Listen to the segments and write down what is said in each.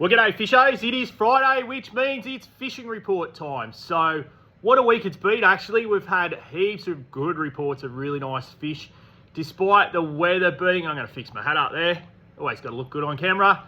Well, g'day fishers. It is Friday, which means it's fishing report time. So what a week it's been, actually. We've had heaps of good reports of really nice fish. Despite the weather being, I'm going to fix my hat up there. Always got to look good on camera.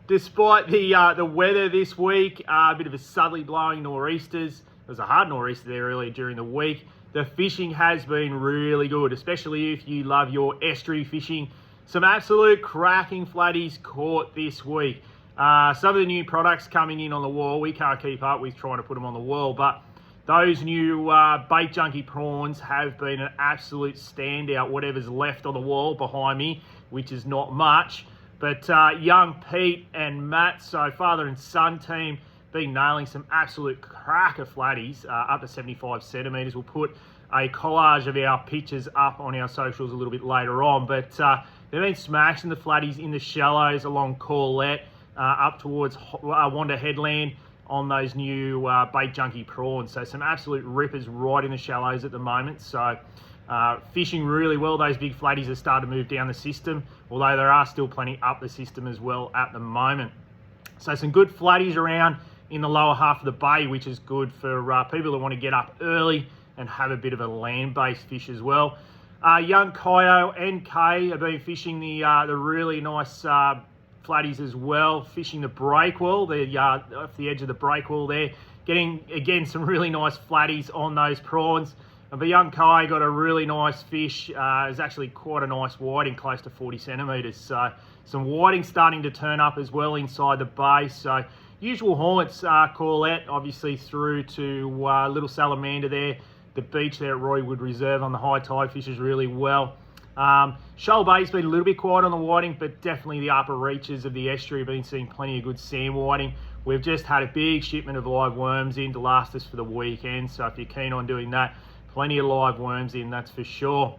Despite the weather this week, a bit of a southerly blowing nor'easters. There was a hard nor'easter there earlier during the week. The fishing has been really good, especially if you love your estuary fishing. Some absolute cracking flatties caught this week. Some of the new products coming in on the wall, we can't keep up with trying to put them on the wall, but those new bait junkie prawns have been an absolute standout, whatever's left on the wall behind me, which is not much. But young Pete and Matt, so father and son team, been nailing some absolute cracker flatties up to 75 centimetres. We'll put a collage of our pictures up on our socials a little bit later on, but they've been smashing the flatties in the shallows along Corlette, up towards Wanda Headland on those new bait junkie prawns. So some absolute rippers right in the shallows at the moment. So fishing really well. Those big flatties are starting to move down the system, although there are still plenty up the system as well at the moment. So some good flatties around in the lower half of the bay, which is good for people that want to get up early and have a bit of a land-based fish as well. Young Kyo and Kay have been fishing the really nice flatties as well, fishing the breakwall, off the edge of the breakwall there, getting again some really nice flatties on those prawns. And the young Kai got a really nice fish. It's actually quite a nice whiting, close to 40 centimetres. So some whiting starting to turn up as well inside the bay. So usual haunts, Corlette, obviously through to Little Salamander there, the beach there at Roywood Reserve on the high tide fishes really well. Shoal Bay's been a little bit quiet on the whiting, but definitely the upper reaches of the estuary have been seeing plenty of good sand whiting. We've just had a big shipment of live worms in to last us for the weekend, so if you're keen on doing that, plenty of live worms in, that's for sure.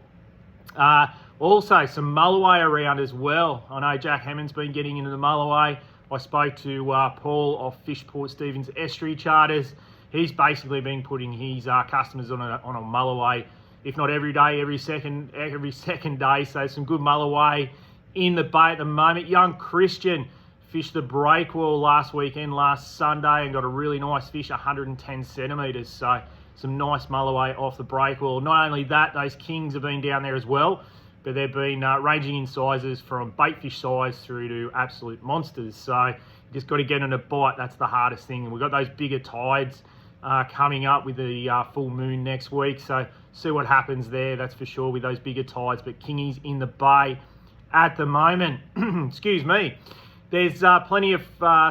Also, some mulloway around as well. I know Jack Hammond's been getting into the mulloway. I spoke to Paul of Fishport Stevens Estuary Charters. He's basically been putting his customers on a mulloway, if not every day, every second day. So some good mulloway in the bay at the moment. Young Christian fished the breakwall last weekend, last Sunday, and got a really nice fish, 110 centimetres. So some nice mulloway off the breakwall. Not only that, those kings have been down there as well, but they've been ranging in sizes from baitfish size through to absolute monsters. So you just got to get in a bite. That's the hardest thing. And we've got those bigger tides coming up with the full moon next week. So see what happens there, that's for sure, with those bigger tides. But kingies in the bay at the moment. Excuse me. There's plenty of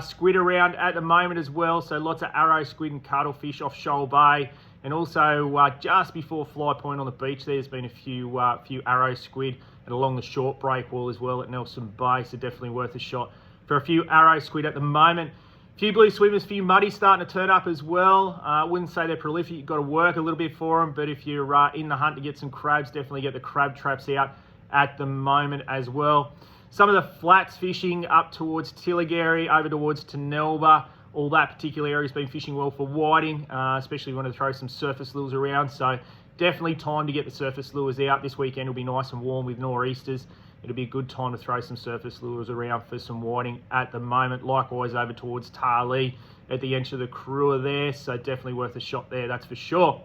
squid around at the moment as well. So lots of arrow squid and cuttlefish off Shoal Bay. And also just before Fly Point on the beach, there's been a few arrow squid, and along the short breakwall as well at Nelson Bay. So definitely worth a shot for a few arrow squid at the moment. A few blue swimmers, a few muddies starting to turn up as well. I wouldn't say they're prolific. You've got to work a little bit for them, but if you're in the hunt to get some crabs, definitely get the crab traps out at the moment as well. Some of the flats fishing up towards Tillagary, over towards Tenelba. All that particular area has been fishing well for whiting, especially when you want to throw some surface lures around. So definitely time to get the surface lures out. This weekend will be nice and warm with nor'easters. It'll be a good time to throw some surface lures around for some whiting at the moment. Likewise over towards Tarlee at the edge of the Crewer there. So definitely worth a shot there, that's for sure.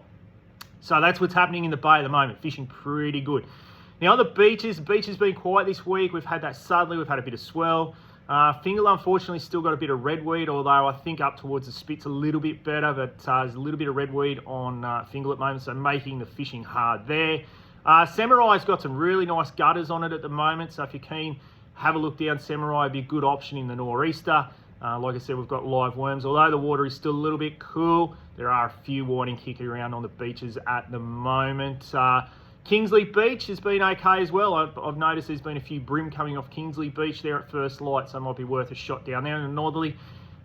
So that's what's happening in the bay at the moment. Fishing pretty good. Now on the beach has been quiet this week. We've had that southerly, we've had a bit of swell. Fingal unfortunately still got a bit of redweed, although I think up towards the spit's a little bit better, but there's a little bit of redweed on Fingal at the moment, so making the fishing hard there. Samurai's got some really nice gutters on it at the moment, so if you're keen, have a look down. Samurai would be a good option in the nor'easter. Like I said, we've got live worms. Although the water is still a little bit cool, there are a few whiting kicking around on the beaches at the moment. Kingsley Beach has been okay as well. I've noticed there's been a few brim coming off Kingsley Beach there at first light, so it might be worth a shot down there in the northerly.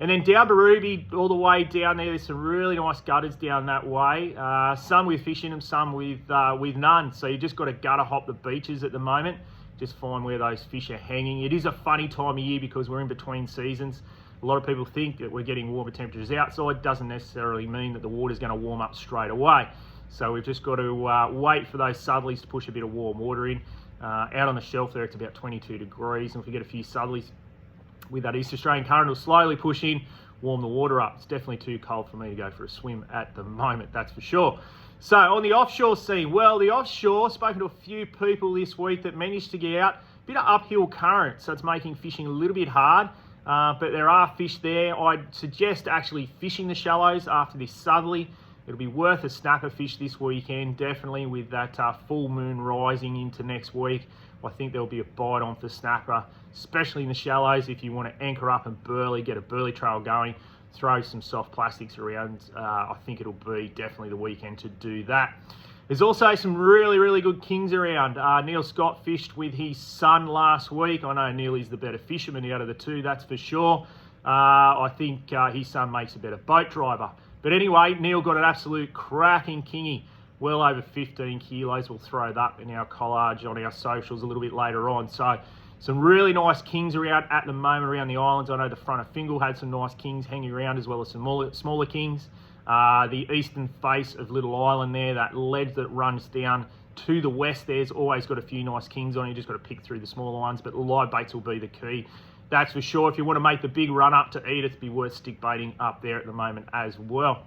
And then down Barooby, all the way down there, there's some really nice gutters down that way. Some with fish in them, some with none. So you just got to gutter hop the beaches at the moment. Just find where those fish are hanging. It is a funny time of year because we're in between seasons. A lot of people think that we're getting warmer temperatures outside. Doesn't necessarily mean that the water's going to warm up straight away. So we've just got to wait for those southerlies to push a bit of warm water in. Out on the shelf there, it's about 22 degrees. And if we get a few southerlies with that East Australian current, it'll slowly push in, warm the water up. It's definitely too cold for me to go for a swim at the moment, that's for sure. So on the offshore scene, well, the offshore, spoken to a few people this week that managed to get out, a bit of uphill current, so it's making fishing a little bit hard, but there are fish there. I'd suggest actually fishing the shallows after this southerly. It'll be worth a snapper fish this weekend, definitely with that full moon rising into next week. I think there'll be a bite on for snapper, especially in the shallows. If you want to anchor up and burley, get a burley trail going, throw some soft plastics around, I think it'll be definitely the weekend to do that. There's also some really, really good kings around. Neil Scott fished with his son last week. I know Neil is the better fisherman out of the two, that's for sure. I think his son makes a better boat driver. But anyway, Neil got an absolute cracking kingy, well over 15 kilos. We'll throw that in our collage on our socials a little bit later on. So some really nice kings around at the moment around the islands. I know the front of Fingal had some nice kings hanging around, as well as some smaller kings. The eastern face of Little Island there, that ledge that runs down to the west, there's always got a few nice kings on. You just got to pick through the smaller ones, but live baits will be the key. That's for sure. If you want to make the big run up to eat, it'd be worth stick baiting up there at the moment as well.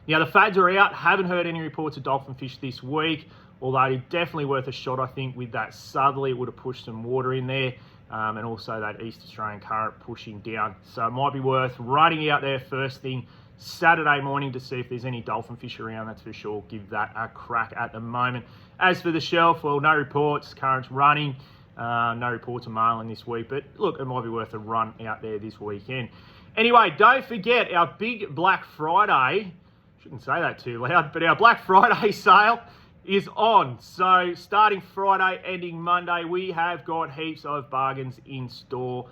Now, the fads are out. Haven't heard any reports of dolphin fish this week, although definitely worth a shot, I think, with that southerly. It would have pushed some water in there, and also that East Australian current pushing down. So it might be worth running out there first thing Saturday morning to see if there's any dolphin fish around, that's for sure. Give that a crack at the moment. As for the shelf, well, no reports, current's running. No reports of marlin this week, but look, it might be worth a run out there this weekend. Anyway, don't forget our big Black Friday, shouldn't say that too loud, but our Black Friday sale is on. So starting Friday, ending Monday, we have got heaps of bargains in store.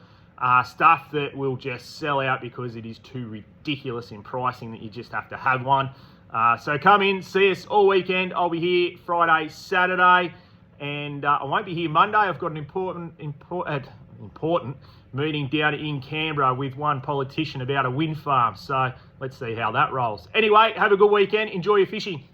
Stuff that will just sell out because it is too ridiculous in pricing that you just have to have one. So come in, see us all weekend. I'll be here Friday, Saturday, and I won't be here Monday. I've got an important meeting down in Canberra with one politician about a wind farm. So let's see how that rolls. Anyway, have a good weekend. Enjoy your fishing.